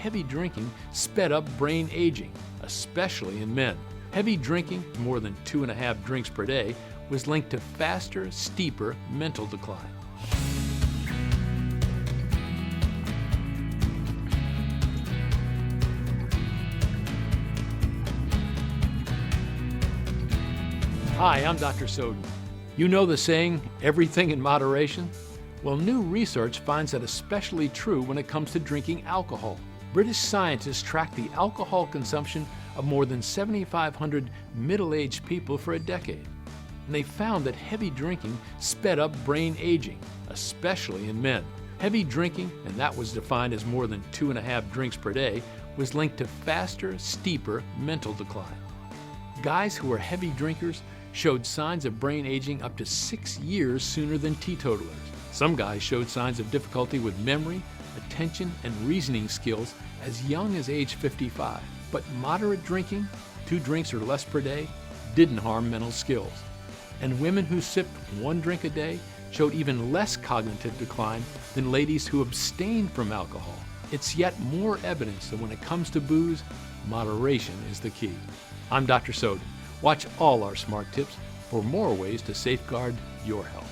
heavy drinking sped up brain aging, especially in men. Heavy drinking, more than 2.5 drinks per day, was linked to faster, steeper mental decline. Hi, I'm Dr. Soden. You know the saying, everything in moderation? Well, new research finds that especially true when it comes to drinking alcohol. British scientists tracked the alcohol consumption of more than 7,500 middle-aged people for a decade. And they found that heavy drinking sped up brain aging, especially in men. Heavy drinking, and that was defined as more than 2.5 drinks per day, was linked to faster, steeper mental decline. Guys who were heavy drinkers showed signs of brain aging up to 6 years sooner than teetotalers. Some guys showed signs of difficulty with memory, attention, and reasoning skills as young as age 55. But moderate drinking, 2 drinks or less per day, didn't harm mental skills. And women who sipped 1 drink a day showed even less cognitive decline than ladies who abstained from alcohol. It's yet more evidence that when it comes to booze, moderation is the key. I'm Dr. Soden. Watch all our smart tips for more ways to safeguard your health.